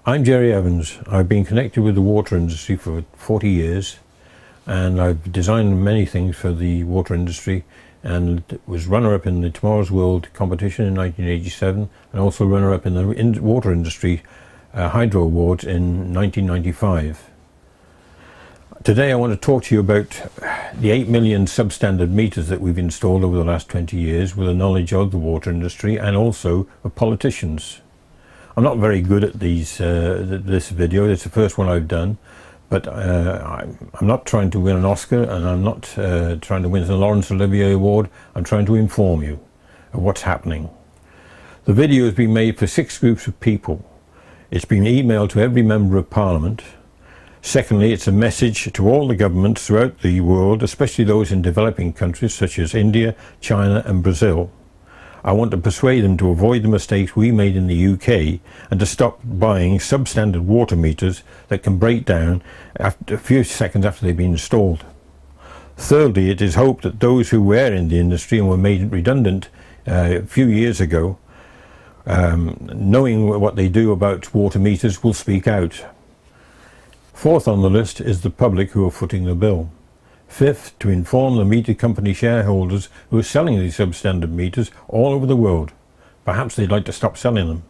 I'm Jerry Evans. I've been connected with the water industry for 40 years, and I've designed many things for the water industry, and was runner-up in the Tomorrow's World competition in 1987, and also runner-up in the water industry Hydro Awards in 1995. Today I want to talk to you about the 8 million substandard meters that we've installed over the last 20 years with the knowledge of the water industry and also of politicians. I'm not very good at this video. It's the first one I've done, but I'm not trying to win an Oscar, and I'm not trying to win the Laurence Olivier Award. I'm trying to inform you of what's happening. The video has been made for 6 groups of people. It's been emailed to every member of Parliament. Secondly, it's a message to all the governments throughout the world, especially those in developing countries such as India, China and Brazil. I want to persuade them to avoid the mistakes we made in the UK and to stop buying substandard water meters that can break down after a few seconds after they've been installed. Thirdly, it is hoped that those who were in the industry and were made redundant a few years ago, knowing what they do about water meters, will speak out. Fourth on the list is the public, who are footing the bill. Fifth, to inform the meter company shareholders who are selling these substandard meters all over the world. Perhaps they'd like to stop selling them.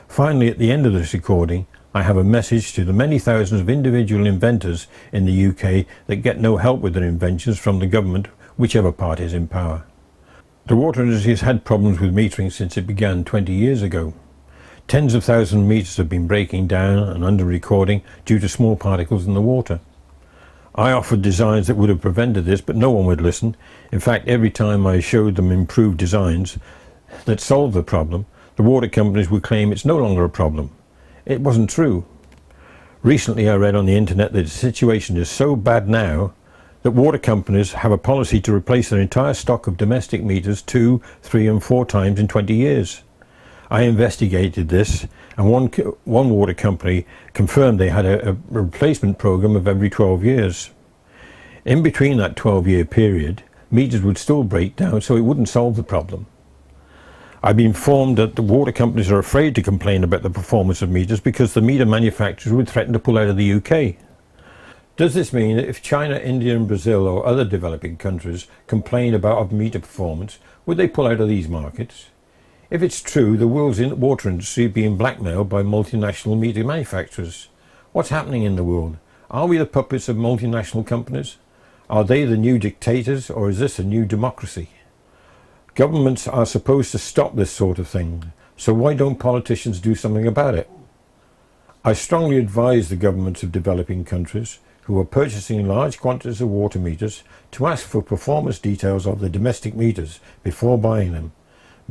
Finally, at the end of this recording, I have a message to the many thousands of individual inventors in the UK that get no help with their inventions from the government, whichever party is in power. The water industry has had problems with metering since it began 20 years ago. Tens of thousands of meters have been breaking down and under recording due to small particles in the water. I offered designs that would have prevented this, but no one would listen. In fact, every time I showed them improved designs that solved the problem, the water companies would claim it's no longer a problem. It wasn't true. Recently I read on the internet that the situation is so bad now that water companies have a policy to replace their entire stock of domestic meters 2, 3 and 4 times in 20 years. I investigated this, and one water company confirmed they had a replacement program of every 12 years. In between that 12-year period, meters would still break down, so it wouldn't solve the problem. I've been informed that the water companies are afraid to complain about the performance of meters because the meter manufacturers would threaten to pull out of the UK. Does this mean that if China, India and Brazil or other developing countries complain about meter performance, would they pull out of these markets? If it's true, the world's water industry is being blackmailed by multinational meter manufacturers. What's happening in the world? Are we the puppets of multinational companies? Are they the new dictators, or is this a new democracy? Governments are supposed to stop this sort of thing, so why don't politicians do something about it? I strongly advise the governments of developing countries who are purchasing large quantities of water meters to ask for performance details of the domestic meters before buying them.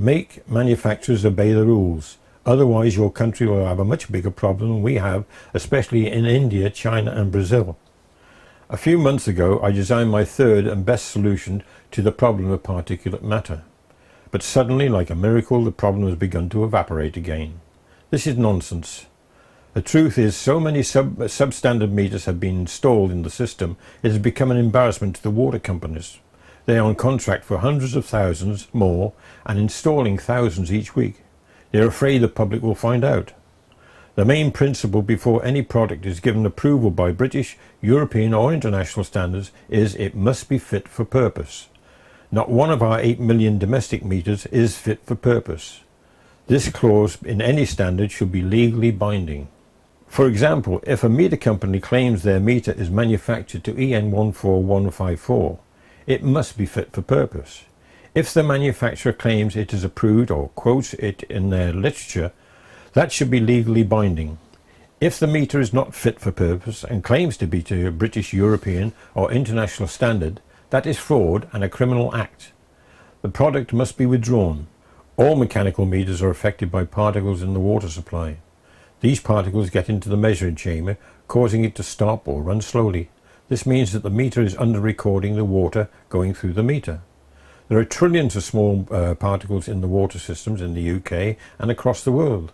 Make manufacturers obey the rules, otherwise your country will have a much bigger problem than we have, especially in India, China and Brazil. A few months ago I designed my third and best solution to the problem of particulate matter. But suddenly, like a miracle, the problem has begun to evaporate again. This is nonsense. The truth is, so many substandard meters have been installed in the system, it has become an embarrassment to the water companies. They are on contract for hundreds of thousands more and installing thousands each week. They are afraid the public will find out. The main principle before any product is given approval by British, European or international standards is it must be fit for purpose. Not one of our 8 million domestic meters is fit for purpose. This clause in any standard should be legally binding. For example, if a meter company claims their meter is manufactured to EN 14154, it must be fit for purpose. If the manufacturer claims it is approved or quotes it in their literature, that should be legally binding. If the meter is not fit for purpose and claims to be to a British, European or international standard, that is fraud and a criminal act. The product must be withdrawn. All mechanical meters are affected by particles in the water supply. These particles get into the measuring chamber, causing it to stop or run slowly. This means that the meter is under-recording the water going through the meter. There are trillions of small particles in the water systems in the UK and across the world.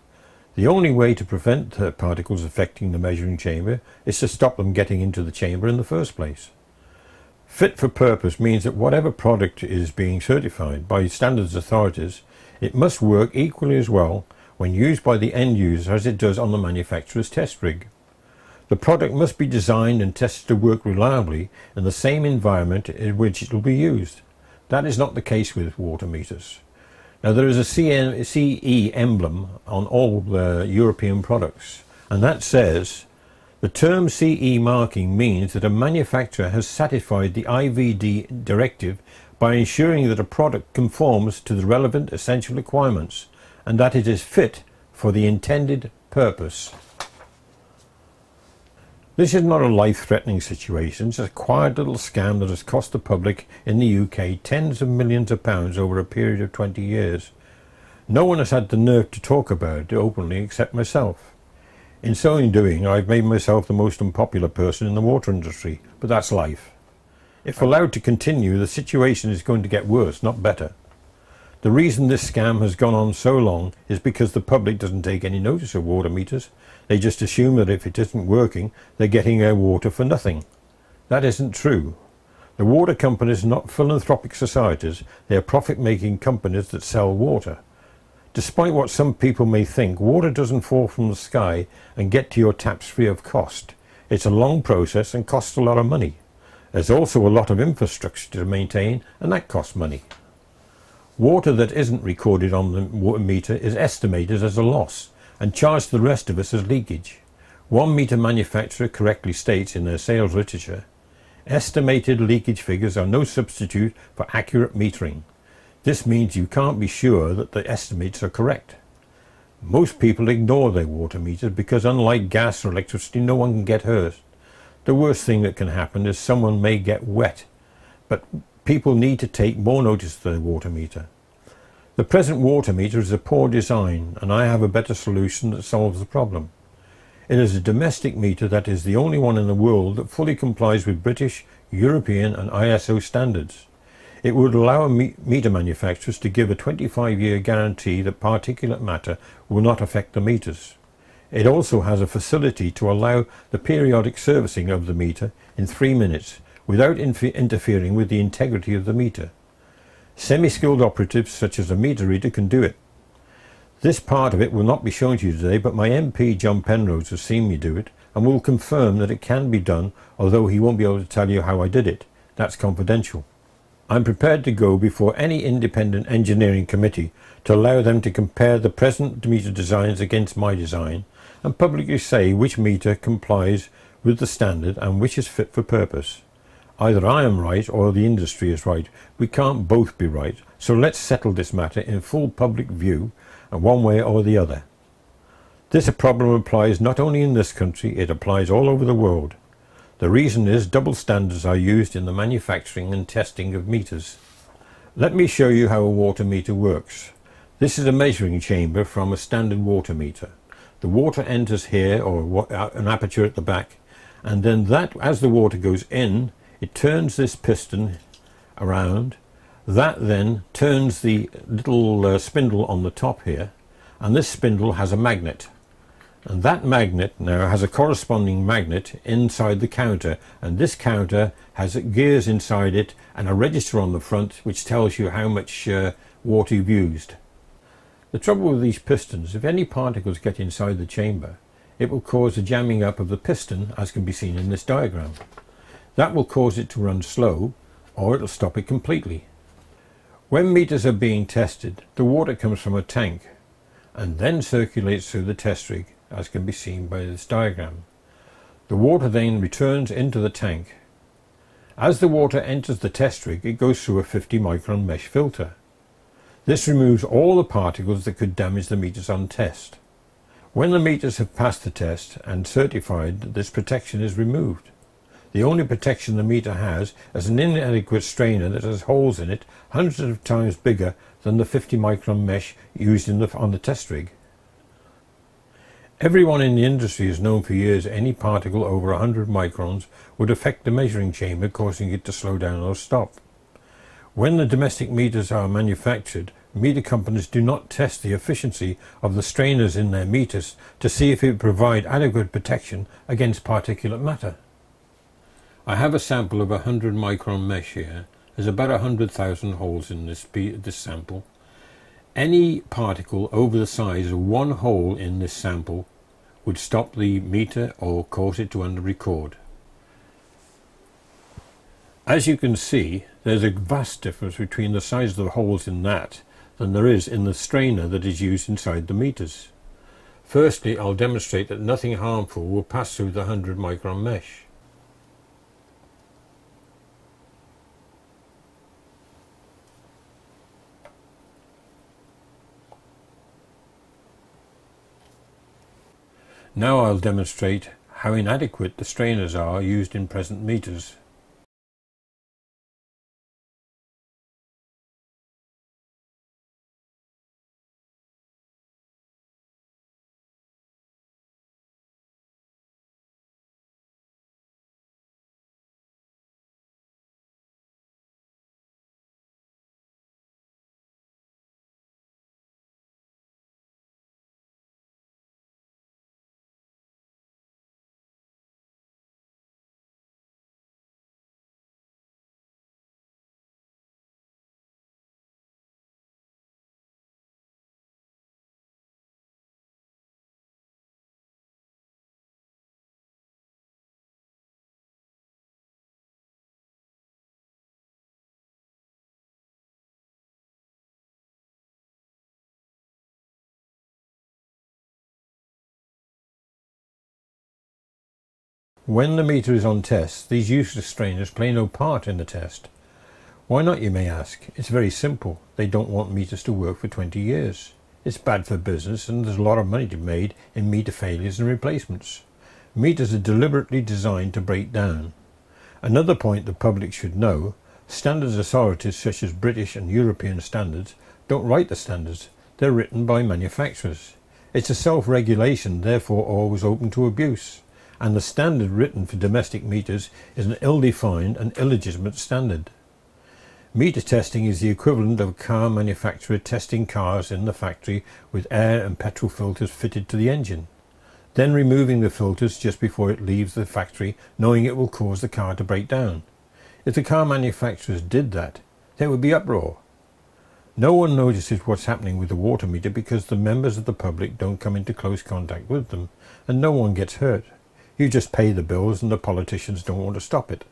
The only way to prevent particles affecting the measuring chamber is to stop them getting into the chamber in the first place. Fit for purpose means that whatever product is being certified by standards authorities, it must work equally as well when used by the end user as it does on the manufacturer's test rig. The product must be designed and tested to work reliably in the same environment in which it will be used. That is not the case with water meters. Now, there is a CE emblem on all European products, and that says the term CE marking means that a manufacturer has satisfied the IVD directive by ensuring that a product conforms to the relevant essential requirements and that it is fit for the intended purpose. This is not a life-threatening situation. It's a quiet little scam that has cost the public in the UK tens of millions of pounds over a period of 20 years. No one has had the nerve to talk about it openly except myself. In so doing, I've made myself the most unpopular person in the water industry, but that's life. If allowed to continue, the situation is going to get worse, not better. The reason this scam has gone on so long is because the public doesn't take any notice of water meters. They just assume that if it isn't working, they're getting their water for nothing. That isn't true. The water companies are not philanthropic societies. They are profit-making companies that sell water. Despite what some people may think, water doesn't fall from the sky and get to your taps free of cost. It's a long process and costs a lot of money. There's also a lot of infrastructure to maintain, and that costs money. Water that isn't recorded on the water meter is estimated as a loss and charged to the rest of us as leakage. One meter manufacturer correctly states in their sales literature, estimated leakage figures are no substitute for accurate metering. This means you can't be sure that the estimates are correct. Most people ignore their water meters because, unlike gas or electricity, no one can get hurt. The worst thing that can happen is someone may get wet, but people need to take more notice of their water meter. The present water meter is a poor design, and I have a better solution that solves the problem. It is a domestic meter that is the only one in the world that fully complies with British, European and ISO standards. It would allow meter manufacturers to give a 25-year guarantee that particulate matter will not affect the meters. It also has a facility to allow the periodic servicing of the meter in 3 minutes without interfering with the integrity of the meter. Semi-skilled operatives such as a meter reader can do it. This part of it will not be shown to you today, but my MP John Penrose has seen me do it and will confirm that it can be done, although he won't be able to tell you how I did it. That's confidential. I'm prepared to go before any independent engineering committee to allow them to compare the present meter designs against my design and publicly say which meter complies with the standard and which is fit for purpose. Either I am right or the industry is right. We can't both be right, so let's settle this matter in full public view, and one way or the other. This problem applies not only in this country, it applies all over the world. The reason is double standards are used in the manufacturing and testing of meters. Let me show you how a water meter works. This is a measuring chamber from a standard water meter. The water enters here, or an aperture at the back, and then as the water goes in, it turns this piston around. That then turns the little spindle on the top here, and this spindle has a magnet. And that magnet now has a corresponding magnet inside the counter, and this counter has gears inside it and a register on the front which tells you how much water you've used. The trouble with these pistons, if any particles get inside the chamber, it will cause a jamming up of the piston, as can be seen in this diagram. That will cause it to run slow, or it'll stop it completely. When meters are being tested, the water comes from a tank and then circulates through the test rig, as can be seen by this diagram. The water then returns into the tank. As the water enters the test rig, it goes through a 50 micron mesh filter. This removes all the particles that could damage the meters on test. When the meters have passed the test and certified, this protection is removed. The only protection the meter has is an inadequate strainer that has holes in it hundreds of times bigger than the 50 micron mesh used on the test rig. Everyone in the industry has known for years any particle over 100 microns would affect the measuring chamber, causing it to slow down or stop. When the domestic meters are manufactured, meter companies do not test the efficiency of the strainers in their meters to see if it provide adequate protection against particulate matter. I have a sample of 100 micron mesh here. There's about 100,000 holes in this sample. Any particle over the size of one hole in this sample would stop the meter or cause it to under-record. As you can see, there's a vast difference between the size of the holes in that than there is in the strainer that is used inside the meters. Firstly, I'll demonstrate that nothing harmful will pass through the 100 micron mesh. Now I'll demonstrate how inadequate the strainers are used in present meters. When the meter is on test, these useless strainers play no part in the test. Why not, you may ask? It's very simple. They don't want meters to work for 20 years. It's bad for business and there's a lot of money to be made in meter failures and replacements. Meters are deliberately designed to break down. Another point the public should know, standards authorities such as British and European standards don't write the standards. They're written by manufacturers. It's a self-regulation, therefore always open to abuse. And the standard written for domestic meters is an ill-defined and illegitimate standard. Meter testing is the equivalent of a car manufacturer testing cars in the factory with air and petrol filters fitted to the engine, then removing the filters just before it leaves the factory, knowing it will cause the car to break down. If the car manufacturers did that, there would be uproar. No one notices what's happening with the water meter because the members of the public don't come into close contact with them, and no one gets hurt. You just pay the bills and the politicians don't want to stop it.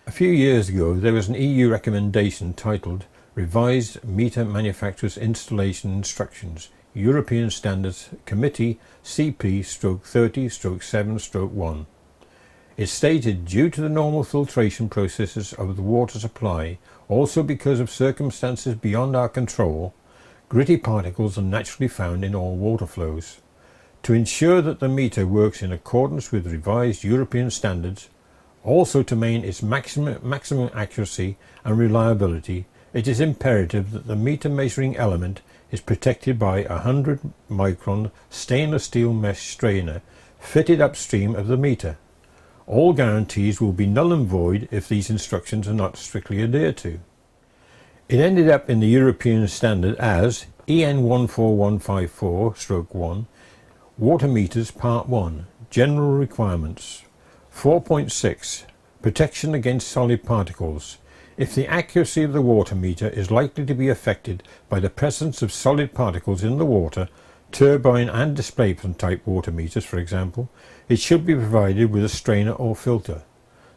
A few years ago there was an EU recommendation titled Revised Meter Manufacturers Installation Instructions, European Standards Committee CP/30/7/1. It stated, due to the normal filtration processes of the water supply, also because of circumstances beyond our control, gritty particles are naturally found in all water flows. To ensure that the meter works in accordance with revised European standards, also to maintain its maximum accuracy and reliability, it is imperative that the meter measuring element is protected by a 100 micron stainless steel mesh strainer fitted upstream of the meter. All guarantees will be null and void if these instructions are not strictly adhered to. It ended up in the European standard as EN 14154/1, Water Meters Part 1, General Requirements. 4.6. Protection against solid particles. If the accuracy of the water meter is likely to be affected by the presence of solid particles in the water, turbine and displacement type water meters for example, it should be provided with a strainer or filter.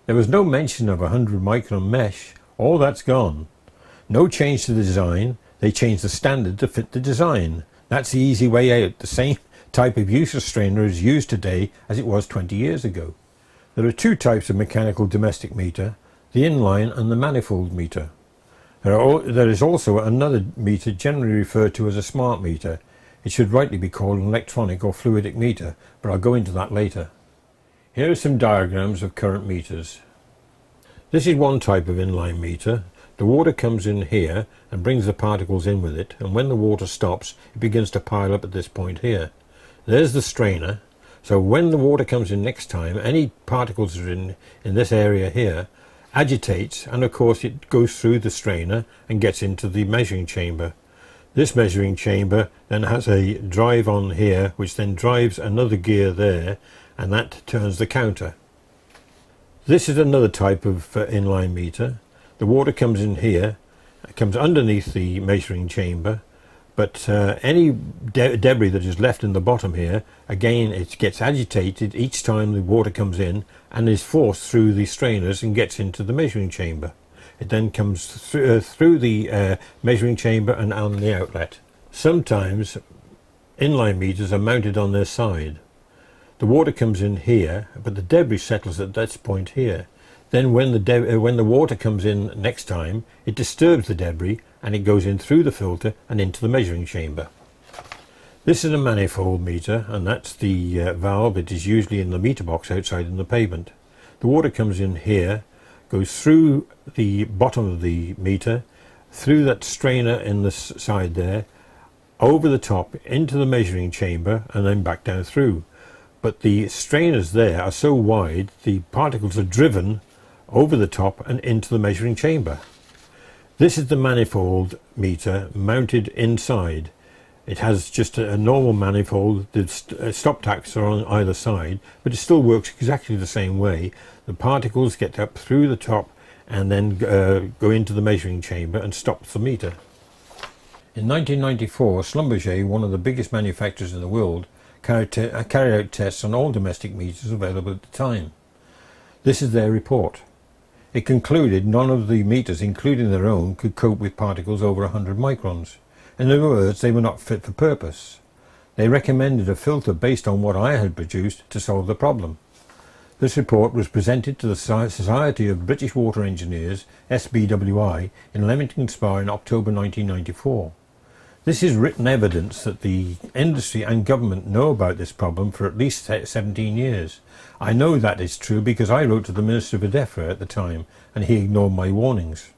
There was no mention of a 100 micron mesh. All that's gone. No change to the design. They changed the standard to fit the design. That's the easy way out. The same type of user strainer is used today as it was 20 years ago. There are two types of mechanical domestic meter, the inline and the manifold meter. There is also another meter generally referred to as a smart meter. It should rightly be called an electronic or fluidic meter, but I'll go into that later. Here are some diagrams of current meters. This is one type of inline meter. The water comes in here and brings the particles in with it, and when the water stops it begins to pile up at this point here. There's the strainer, so when the water comes in next time, any particles that are in this area here agitates, and of course it goes through the strainer and gets into the measuring chamber. This measuring chamber then has a drive on here which then drives another gear there, and that turns the counter. This is another type of inline meter. The water comes in here, it comes underneath the measuring chamber, But any debris that is left in the bottom here, again it gets agitated each time the water comes in and is forced through the strainers and gets into the measuring chamber. It then comes through the measuring chamber and on the outlet. Sometimes inline meters are mounted on their side. The water comes in here, but the debris settles at this point here. Then when the water comes in next time, it disturbs the debris and it goes in through the filter and into the measuring chamber. This is a manifold meter, and that's the valve that is usually in the meter box outside in the pavement. The water comes in here, goes through the bottom of the meter, through that strainer in the side there, over the top into the measuring chamber and then back down through. But the strainers there are so wide the particles are driven over the top and into the measuring chamber. This is the manifold meter mounted inside. It has just a normal manifold. The stop tacks are on either side, but it still works exactly the same way. The particles get up through the top and then go into the measuring chamber and stop the meter. In 1994, Schlumberger, one of the biggest manufacturers in the world, carried out tests on all domestic meters available at the time. This is their report. It concluded none of the meters, including their own, could cope with particles over 100 microns. In other words, they were not fit for purpose. They recommended a filter based on what I had produced to solve the problem. This report was presented to the Society of British Water Engineers, SBWI, in Leamington Spa in October 1994. This is written evidence that the industry and government know about this problem for at least 17 years. I know that is true because I wrote to the Minister for DEFRA at the time and he ignored my warnings.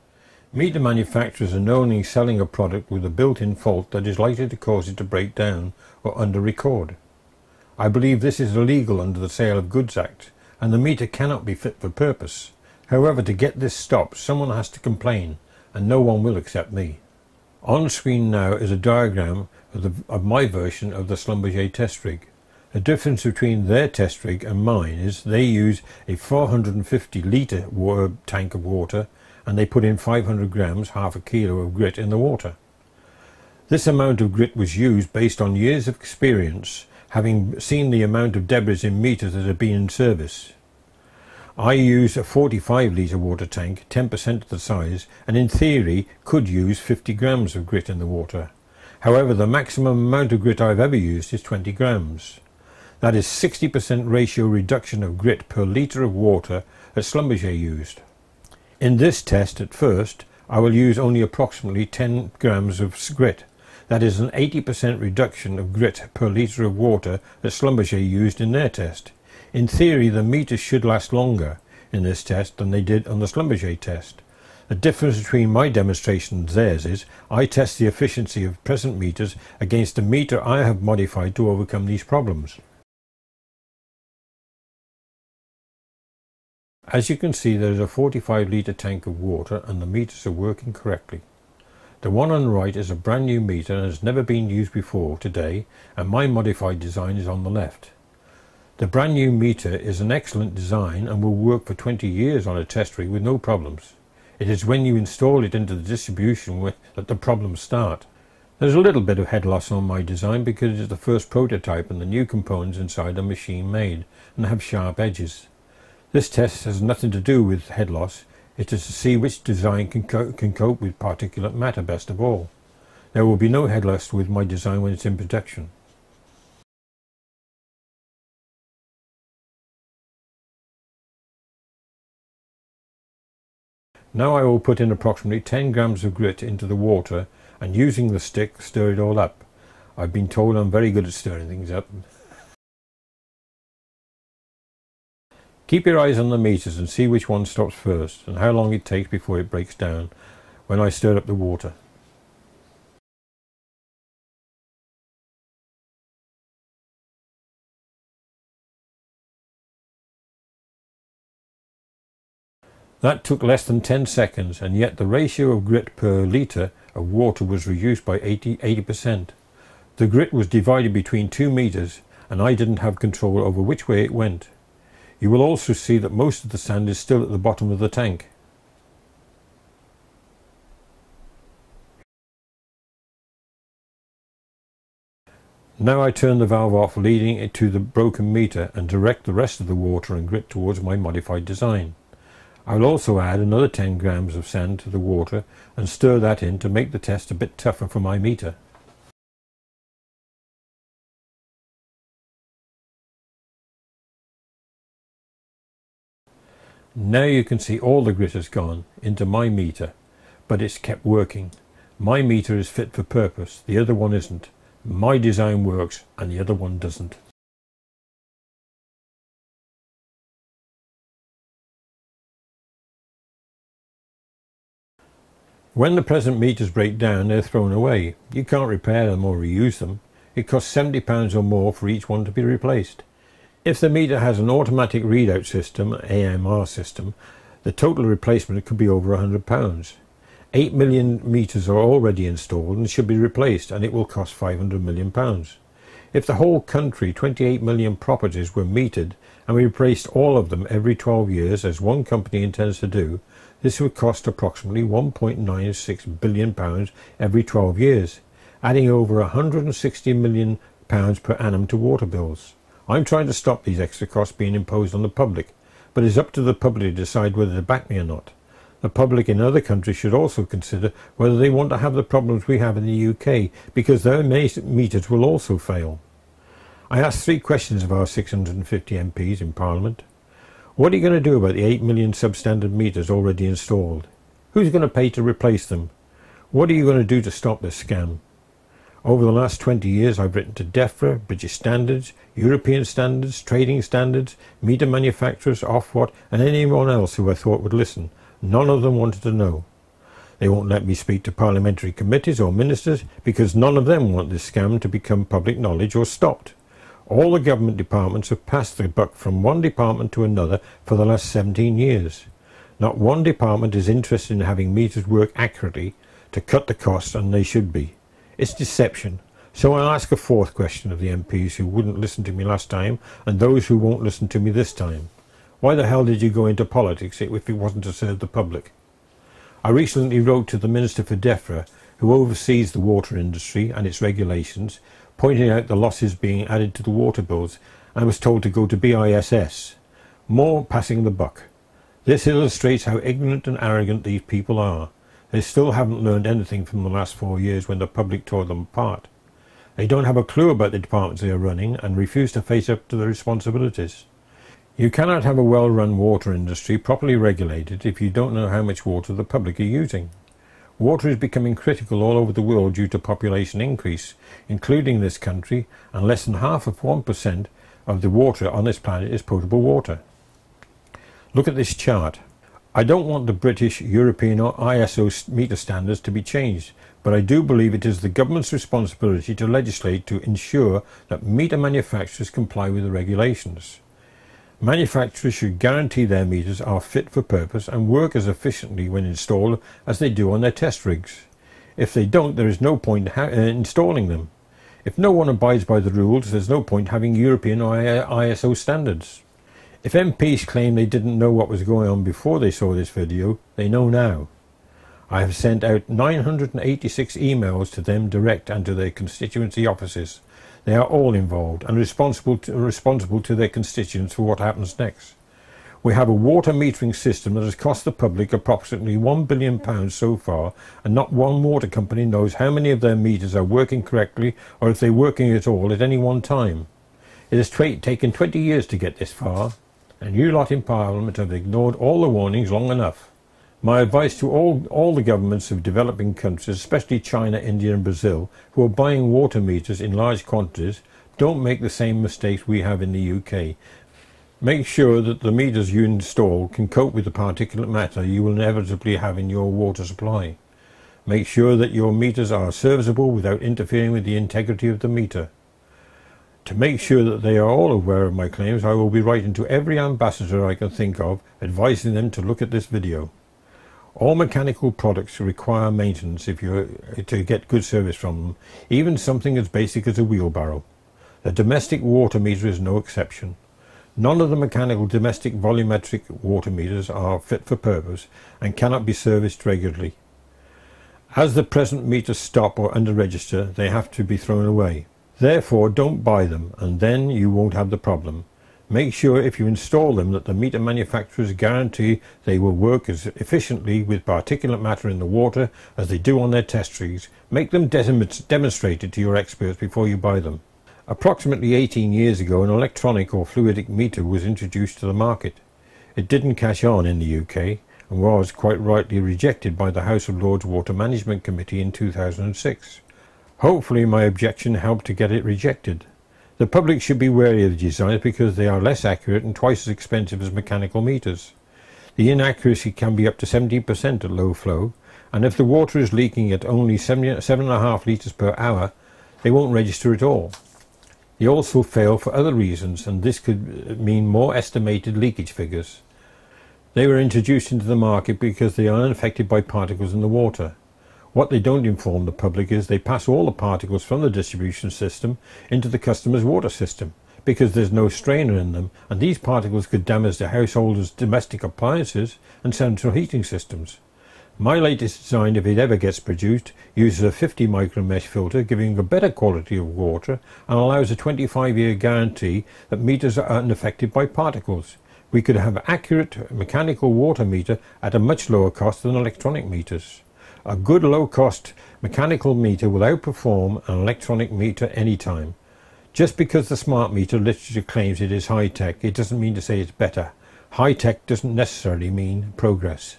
Meter manufacturers are knowingly selling a product with a built-in fault that is likely to cause it to break down or under-record. I believe this is illegal under the Sale of Goods Act and the meter cannot be fit for purpose. However, to get this stopped, someone has to complain and no one will except me. On screen now is a diagram of my version of the Schlumberger test rig. The difference between their test rig and mine is they use a 450 litre tank of water and they put in 500 grams, half a kilo of grit in the water. This amount of grit was used based on years of experience, having seen the amount of debris in meters that have been in service. I use a 45 litre water tank, 10% of the size, and in theory could use 50 grams of grit in the water. However, the maximum amount of grit I've ever used is 20 grams. That is 60% ratio reduction of grit per litre of water that Schlumberger used. In this test at first, I will use only approximately 10 grams of grit. That is an 80% reduction of grit per litre of water that Schlumberger used in their test. In theory, the meters should last longer in this test than they did on the Schlumberger test. The difference between my demonstration and theirs is I test the efficiency of present meters against a meter I have modified to overcome these problems. As you can see, there is a 45 litre tank of water and the meters are working correctly. The one on the right is a brand new meter and has never been used before today, and my modified design is on the left. The brand new meter is an excellent design and will work for 20 years on a test rig with no problems. It is when you install it into the distribution that the problems start. There's a little bit of head loss on my design because it is the first prototype and the new components inside are machine made and have sharp edges. This test has nothing to do with head loss. It is to see which design can cope with particulate matter best of all. There will be no head loss with my design when it's in production. Now I will put in approximately 10 grams of grit into the water and using the stick stir it all up. I've been told I'm very good at stirring things up. Keep your eyes on the meters and see which one stops first and how long it takes before it breaks down when I stir up the water. That took less than 10 seconds and yet the ratio of grit per litre of water was reduced by 80%. The grit was divided between 2 meters and I didn't have control over which way it went. You will also see that most of the sand is still at the bottom of the tank. Now I turn the valve off, leading it to the broken meter, and direct the rest of the water and grit towards my modified design. I will also add another 10 grams of sand to the water and stir that in to make the test a bit tougher for my meter. Now you can see all the grit has gone into my meter, but it's kept working. My meter is fit for purpose, the other one isn't. My design works and the other one doesn't. When the present meters break down, they're thrown away. You can't repair them or reuse them. It costs £70 or more for each one to be replaced. If the meter has an automatic readout system, AMR system, the total replacement could be over £100. 8 million meters are already installed and should be replaced, and it will cost £500 million. If the whole country, 28 million properties, were metered and we replaced all of them every 12 years, as one company intends to do, this would cost approximately £1.96 billion every 12 years, adding over £160 million per annum to water bills. I'm trying to stop these extra costs being imposed on the public, but it's up to the public to decide whether to back me or not. The public in other countries should also consider whether they want to have the problems we have in the UK, because their meters will also fail. I asked 3 questions of our 650 MPs in Parliament. What are you going to do about the 8 million substandard meters already installed? Who's going to pay to replace them? What are you going to do to stop this scam? Over the last 20 years I've written to DEFRA, British Standards, European Standards, Trading Standards, meter manufacturers, Ofwat, and anyone else who I thought would listen. None of them wanted to know. They won't let me speak to parliamentary committees or ministers because none of them want this scam to become public knowledge or stopped. All the government departments have passed the buck from one department to another for the last 17 years. Not one department is interested in having meters work accurately to cut the costs, and they should be. It's deception. So I'll ask a 4th question of the MPs who wouldn't listen to me last time and those who won't listen to me this time. Why the hell did you go into politics if it wasn't to serve the public? I recently wrote to the Minister for DEFRA, who oversees the water industry and its regulations, pointing out the losses being added to the water bills, and was told to go to BISS. More passing the buck. This illustrates how ignorant and arrogant these people are. They still haven't learned anything from the last 4 years when the public tore them apart. They don't have a clue about the departments they are running and refuse to face up to their responsibilities. You cannot have a well-run water industry properly regulated if you don't know how much water the public are using. Water is becoming critical all over the world due to population increase, including this country, and less than half of 1% of the water on this planet is potable water. Look at this chart. I don't want the British, European or ISO meter standards to be changed, but I do believe it is the government's responsibility to legislate to ensure that meter manufacturers comply with the regulations. Manufacturers should guarantee their meters are fit for purpose and work as efficiently when installed as they do on their test rigs. If they don't, there is no point installing them. If no one abides by the rules, there's no point having European or ISO standards. If MPs claim they didn't know what was going on before they saw this video, they know now. I have sent out 986 emails to them direct and to their constituency offices. They are all involved and responsible to their constituents for what happens next. We have a water metering system that has cost the public approximately £1 billion so far, and not one water company knows how many of their meters are working correctly or if they're working at all at any one time. It has taken 20 years to get this far, and you lot in Parliament have ignored all the warnings long enough. My advice to all the governments of developing countries, especially China, India and Brazil, who are buying water meters in large quantities, don't make the same mistakes we have in the UK. Make sure that the meters you install can cope with the particulate matter you will inevitably have in your water supply. Make sure that your meters are serviceable without interfering with the integrity of the meter. To make sure that they are all aware of my claims, I will be writing to every ambassador I can think of, advising them to look at this video. All mechanical products require maintenance if you're to get good service from them, even something as basic as a wheelbarrow. The domestic water meter is no exception. None of the mechanical domestic volumetric water meters are fit for purpose and cannot be serviced regularly. As the present meters stop or under register, they have to be thrown away. Therefore, don't buy them, and then you won't have the problem. Make sure if you install them that the meter manufacturers guarantee they will work as efficiently with particulate matter in the water as they do on their test rigs. Make them demonstrate it to your experts before you buy them. Approximately 18 years ago, an electronic or fluidic meter was introduced to the market. It didn't catch on in the UK and was quite rightly rejected by the House of Lords Water Management Committee in 2006. Hopefully my objection helped to get it rejected. The public should be wary of the designs because they are less accurate and twice as expensive as mechanical meters. The inaccuracy can be up to 70% at low flow, and if the water is leaking at only 7.5 litres per hour, they won't register at all. They also fail for other reasons, and this could mean more estimated leakage figures. They were introduced into the market because they are unaffected by particles in the water. What they don't inform the public is they pass all the particles from the distribution system into the customer's water system, because there's no strainer in them, and these particles could damage the householders' domestic appliances and central heating systems. My latest design, if it ever gets produced, uses a 50 micron mesh filter, giving a better quality of water, and allows a 25-year guarantee that meters are unaffected by particles. We could have accurate mechanical water meter at a much lower cost than electronic meters. A good low-cost mechanical meter will outperform an electronic meter anytime. Just because the smart meter literature claims it is high-tech, it doesn't mean to say it's better. High-tech doesn't necessarily mean progress.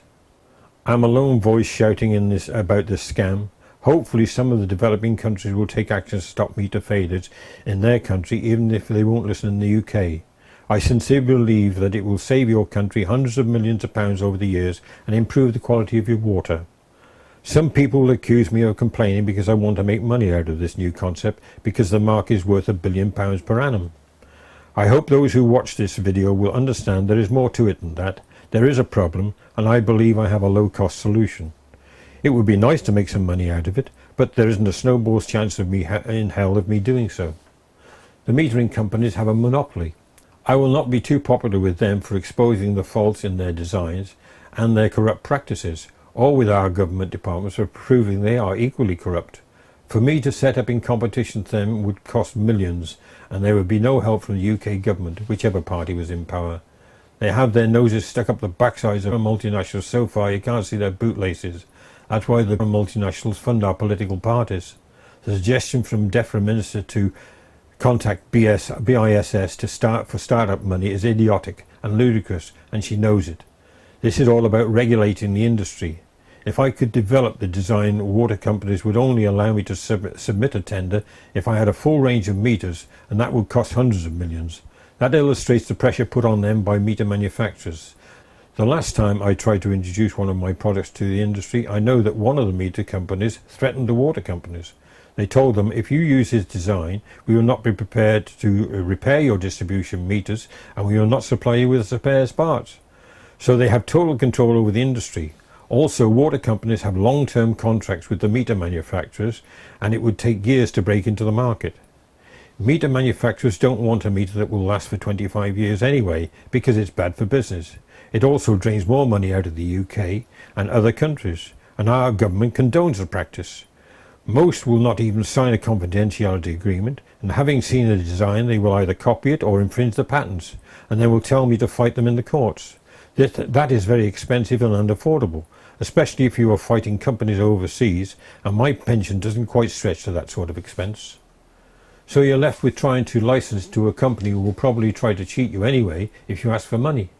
I'm a lone voice shouting about this scam. Hopefully some of the developing countries will take action to stop meter failures in their country, even if they won't listen in the UK. I sincerely believe that it will save your country hundreds of millions of pounds over the years and improve the quality of your water. Some people will accuse me of complaining because I want to make money out of this new concept because the market is worth £1 billion per annum. I hope those who watch this video will understand there is more to it than that. There is a problem, and I believe I have a low-cost solution. It would be nice to make some money out of it, but there isn't a snowball's chance of me in hell of me doing so. The metering companies have a monopoly. I will not be too popular with them for exposing the faults in their designs and their corrupt practices, or with our government departments for proving they are equally corrupt. For me to set up in competition with them would cost millions, and there would be no help from the UK government, whichever party was in power. They have their noses stuck up the backsides of multinationals so far you can't see their bootlaces. That's why the multinationals fund our political parties. The suggestion from DEFRA Minister to contact BISS for start-up money is idiotic and ludicrous, and she knows it. This is all about regulating the industry. If I could develop the design, water companies would only allow me to submit a tender if I had a full range of meters, and that would cost hundreds of millions. That illustrates the pressure put on them by meter manufacturers. The last time I tried to introduce one of my products to the industry, I know that one of the meter companies threatened the water companies. They told them, if you use his design, we will not be prepared to repair your distribution meters, and we will not supply you with spare parts. So they have total control over the industry. Also, water companies have long-term contracts with the meter manufacturers, and it would take years to break into the market. Meter manufacturers don't want a meter that will last for 25 years anyway, because it's bad for business. It also drains more money out of the UK and other countries, and our government condones the practice. Most will not even sign a confidentiality agreement, and having seen the design they will either copy it or infringe the patents, and they will tell me to fight them in the courts. That is very expensive and unaffordable, especially if you are fighting companies overseas, and my pension doesn't quite stretch to that sort of expense. So you're left with trying to license to a company who will probably try to cheat you anyway if you ask for money.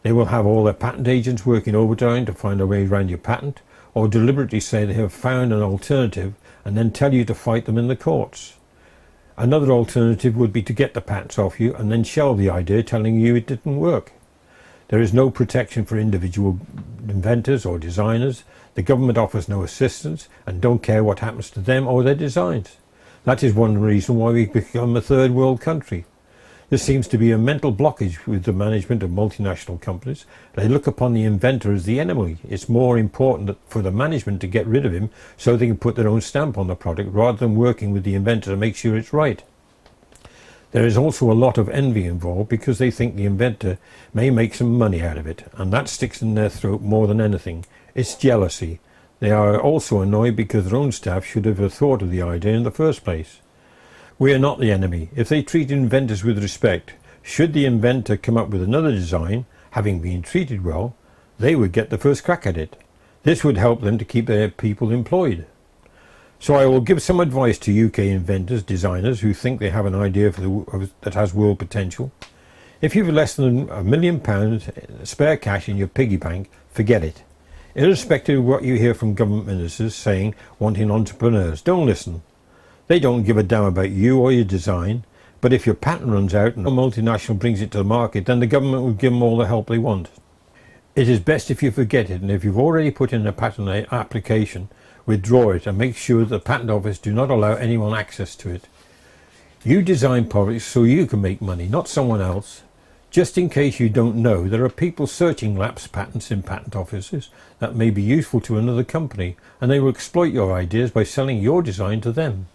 They will have all their patent agents working overtime to find a way around your patent, or deliberately say they have found an alternative and then tell you to fight them in the courts. Another alternative would be to get the patents off you and then shelve the idea, telling you it didn't work. There is no protection for individual inventors or designers. The government offers no assistance and don't care what happens to them or their designs. That is one reason why we've become a third world country. There seems to be a mental blockage with the management of multinational companies. They look upon the inventor as the enemy. It's more important for the management to get rid of him so they can put their own stamp on the product rather than working with the inventor to make sure it's right. There is also a lot of envy involved because they think the inventor may make some money out of it, and that sticks in their throat more than anything. It's jealousy. They are also annoyed because their own staff should have thought of the idea in the first place. We are not the enemy. If they treat inventors with respect, should the inventor come up with another design, having been treated well, they would get the first crack at it. This would help them to keep their people employed. So I will give some advice to UK inventors, designers who think they have an idea that has world potential. If you have less than £1 million spare cash in your piggy bank, forget it. Irrespective of what you hear from government ministers saying wanting entrepreneurs, don't listen. They don't give a damn about you or your design, but if your patent runs out and a multinational brings it to the market, then the government will give them all the help they want. It is best if you forget it, and if you've already put in a patent application, withdraw it and make sure that the Patent Office do not allow anyone access to it. You design products so you can make money, not someone else. Just in case you don't know, there are people searching lapsed patents in patent offices that may be useful to another company, and they will exploit your ideas by selling your design to them.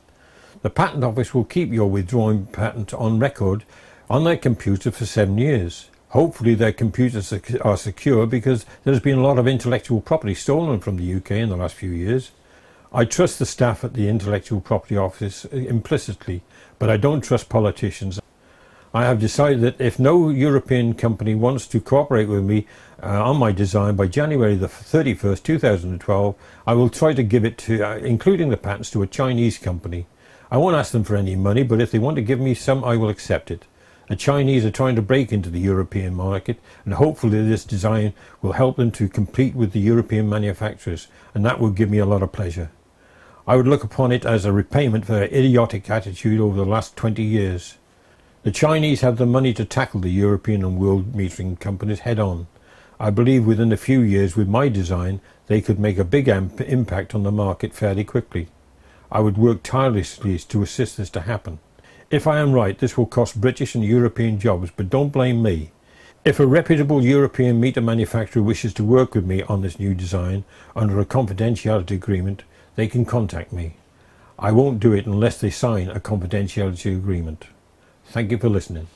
The Patent Office will keep your withdrawn patent on record on their computer for 7 years. Hopefully their computers are secure, because there has been a lot of intellectual property stolen from the UK in the last few years. I trust the staff at the Intellectual Property Office implicitly, but I don't trust politicians. I have decided that if no European company wants to cooperate with me on my design by January the 31st, 2012, I will try to give it to, including the patents, to a Chinese company. I won't ask them for any money, but if they want to give me some, I will accept it. The Chinese are trying to break into the European market, and hopefully this design will help them to compete with the European manufacturers, and that will give me a lot of pleasure. I would look upon it as a repayment for their idiotic attitude over the last 20 years. The Chinese have the money to tackle the European and world metering companies head on. I believe within a few years with my design they could make a big impact on the market fairly quickly. I would work tirelessly to assist this to happen. If I am right, this will cost British and European jobs, but don't blame me. If a reputable European meter manufacturer wishes to work with me on this new design under a confidentiality agreement, they can contact me. I won't do it unless they sign a confidentiality agreement. Thank you for listening.